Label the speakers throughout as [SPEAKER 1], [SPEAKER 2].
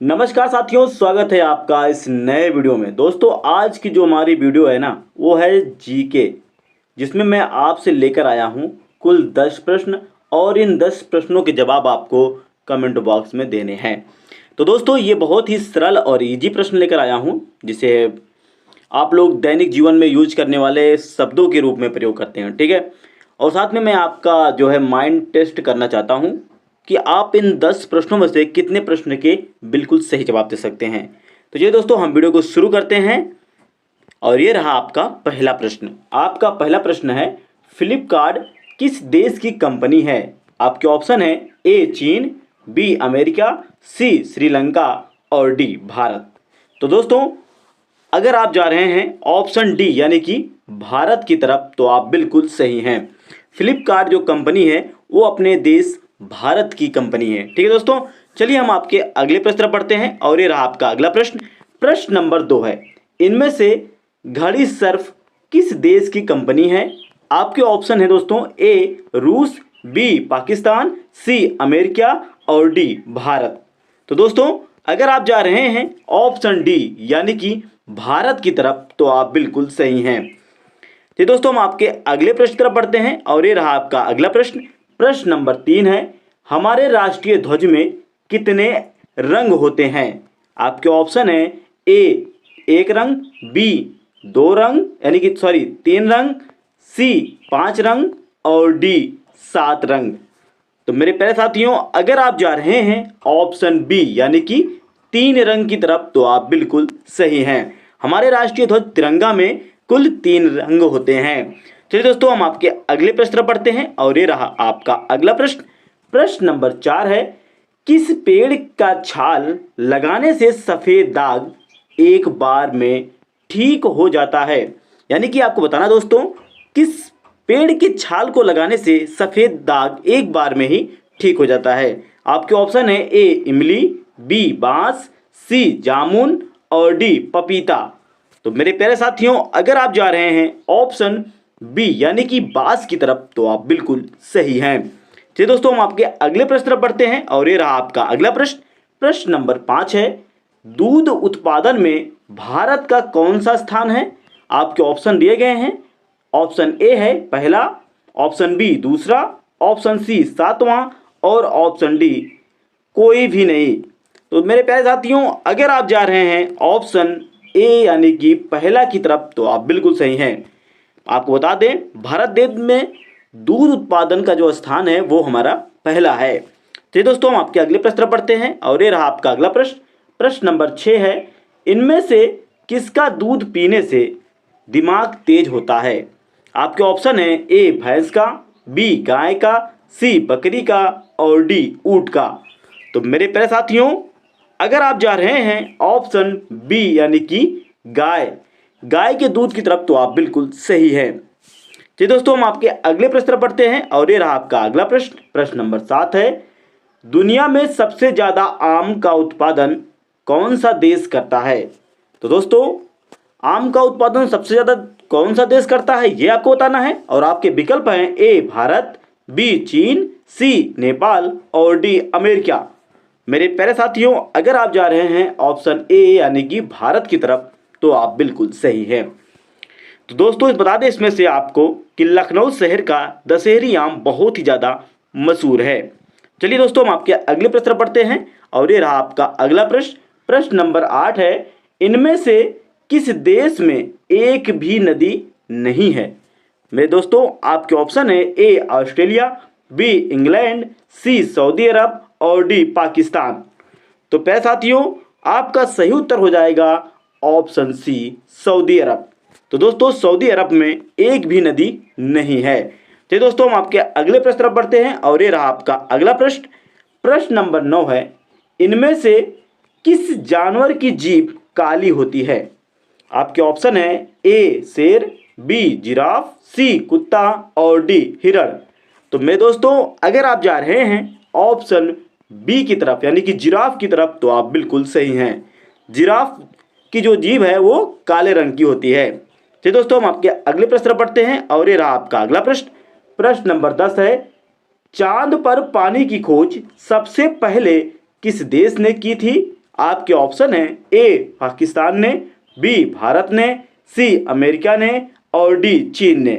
[SPEAKER 1] नमस्कार साथियों, स्वागत है आपका इस नए वीडियो में। दोस्तों, आज की जो हमारी वीडियो है ना, वो है जीके, जिसमें मैं आपसे लेकर आया हूँ कुल 10 प्रश्न और इन 10 प्रश्नों के जवाब आपको कमेंट बॉक्स में देने हैं। तो दोस्तों, ये बहुत ही सरल और इजी प्रश्न लेकर आया हूँ, जिसे आप लोग दैनिक जीवन में यूज करने वाले शब्दों के रूप में प्रयोग करते हैं, ठीक है। और साथ में मैं आपका जो है माइंड टेस्ट करना चाहता हूँ कि आप इन 10 प्रश्नों में से कितने प्रश्न के बिल्कुल सही जवाब दे सकते हैं। तो ये दोस्तों, हम वीडियो को शुरू करते हैं। और ये रहा आपका पहला प्रश्न। आपका पहला प्रश्न है, फ्लिपकार्ट किस देश की कंपनी है? आपके ऑप्शन है ए चीन, बी अमेरिका, सी श्रीलंका और डी भारत। तो दोस्तों, अगर आप जा रहे हैं ऑप्शन डी यानी कि भारत की तरफ, तो आप बिल्कुल सही हैं। फ्लिपकार्ट जो कंपनी है वो अपने देश भारत की कंपनी है, ठीक है दोस्तों। चलिए हम आपके अगले प्रश्न पढ़ते हैं। और ये रहा आपका अगला प्रश्न। प्रश्न नंबर 2 है, इनमें से घड़ी सर्फ किस देश की कंपनी है? आपके ऑप्शन है दोस्तों, ए रूस, बी पाकिस्तान, सी अमेरिका और डी भारत। तो दोस्तों, अगर आप जा रहे हैं ऑप्शन डी यानी कि भारत की तरफ, तो आप बिल्कुल सही हैं। तो दोस्तों, हम आपके अगले प्रश्न तरफ बढ़ते हैं। और ये रहा आपका अगला प्रश्न। प्रश्न नंबर 3 है, हमारे राष्ट्रीय ध्वज में कितने रंग होते हैं? आपके ऑप्शन है ए 1 रंग, बी 2 रंग यानी कि 3 रंग, सी 5 रंग और डी 7 रंग। तो मेरे प्यारे साथियों, अगर आप जा रहे हैं ऑप्शन बी यानी कि 3 रंग की तरफ, तो आप बिल्कुल सही हैं। हमारे राष्ट्रीय ध्वज तिरंगा में कुल 3 रंग होते हैं। चलिए दोस्तों, हम आपके अगले प्रश्न पढ़ते हैं। और ये रहा आपका अगला प्रश्न। प्रश्न नंबर 4 है, किस पेड़ का छाल लगाने से सफ़ेद दाग एक बार में ठीक हो जाता है? यानी कि आपको बताना दोस्तों, किस पेड़ की छाल को लगाने से सफ़ेद दाग एक बार में ही ठीक हो जाता है? आपके ऑप्शन है ए इमली, बी बांस, सी जामुन और डी पपीता। तो मेरे प्यारे साथियों, अगर आप जा रहे हैं ऑप्शन बी यानी कि बांस की तरफ, तो आप बिल्कुल सही हैं। चलिए दोस्तों, हम आपके अगले प्रश्न तरफ बढ़ते हैं। और ये रहा आपका अगला प्रश्न। प्रश्न नंबर 5 है, दूध उत्पादन में भारत का कौन सा स्थान है? आपके ऑप्शन दिए गए हैं। ऑप्शन ए है पहला, ऑप्शन बी दूसरा, ऑप्शन सी 7वां और ऑप्शन डी कोई भी नहीं। तो मेरे प्यारे साथियों, अगर आप जा रहे हैं ऑप्शन ए यानी कि पहला की तरफ, तो आप बिल्कुल सही हैं। आपको बता दें, भारत देश में दूध उत्पादन का जो स्थान है वो हमारा पहला है। तो दोस्तों, हम आपके अगले प्रश्न पढ़ते हैं। और ये रहा आपका अगला प्रश्न। प्रश्न नंबर 6 है, इनमें से किसका दूध पीने से दिमाग तेज होता है? आपके ऑप्शन है ए भैंस का, बी गाय का, सी बकरी का और डी ऊँट का। तो मेरे प्यारे साथियों, अगर आप जा रहे हैं ऑप्शन बी यानी कि गाय के दूध की तरफ, तो आप बिल्कुल सही हैं। चलिए दोस्तों, हम आपके अगले प्रश्न पढ़ते हैं। और ये रहा आपका अगला प्रश्न। प्रश्न नंबर 7 है, दुनिया में सबसे ज़्यादा आम का उत्पादन कौन सा देश करता है? तो दोस्तों, आम का उत्पादन सबसे ज़्यादा कौन सा देश करता है, ये आपको बताना है। और आपके विकल्प हैं ए भारत, बी चीन, सी नेपाल और डी अमेरिका। मेरे प्यारे साथियों, अगर आप जा रहे हैं ऑप्शन ए यानी कि भारत की तरफ, तो आप बिल्कुल सही हैं। तो दोस्तों, बता दें इसमें से आपको कि लखनऊ शहर का दशहरी आम बहुत ही ज़्यादा मशहूर है। चलिए दोस्तों, हम आपके अगले प्रश्न पढ़ते हैं। और ये रहा आपका अगला प्रश्न। प्रश्न नंबर 8 है, इनमें से किस देश में एक भी नदी नहीं है? मेरे दोस्तों, आपके ऑप्शन है A Australia, B England, C Saudi अरब और डी पाकिस्तान। तो प्यारे साथियों, आपका सही उत्तर हो जाएगा ऑप्शन सी सऊदी अरब। तो दोस्तों, सऊदी अरब में एक भी नदी नहीं है। तो दोस्तों, हम आपके अगले प्रश्न तरफ बढ़ते हैं। और ये रहा आपका अगला प्रश्न। प्रश्न नंबर 9 है, इनमें से किस जानवर की जीभ काली होती है? आपके ऑप्शन है ए शेर, बी जिराफ, सी कुत्ता और डी हिरण। तो मेरे दोस्तों, अगर आप जा रहे हैं ऑप्शन बी की तरफ यानी कि जिराफ की तरफ, तो आप बिल्कुल सही हैं। जिराफ की जो जीभ है वो काले रंग की होती है। चलिए दोस्तों, हम आपके अगले प्रश्न पढ़ते हैं। और ये रहा आपका अगला प्रश्न। प्रश्न नंबर 10 है, चांद पर पानी की खोज सबसे पहले किस देश ने की थी? आपके ऑप्शन है ए पाकिस्तान ने, बी भारत ने, सी अमेरिका ने और डी चीन ने।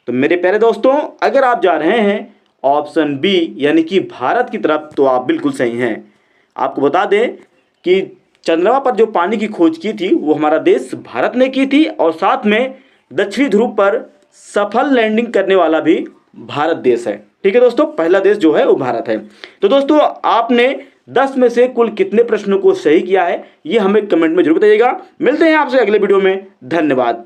[SPEAKER 1] तो मेरे प्यारे दोस्तों, अगर आप जा रहे हैं ऑप्शन बी यानी कि भारत की तरफ तो आप बिल्कुल सही हैं। आपको बता दें कि चंद्रमा पर जो पानी की खोज की थी वो हमारा देश भारत ने की थी और साथ में दक्षिणी ध्रुव पर सफल लैंडिंग करने वाला भी भारत देश है। ठीक है दोस्तों, पहला देश जो है वो भारत है। तो दोस्तों, आपने 10 में से कुल कितने प्रश्नों को सही किया है ये हमें कमेंट में जरूर बताइएगा। मिलते हैं आपसे अगले वीडियो में। धन्यवाद।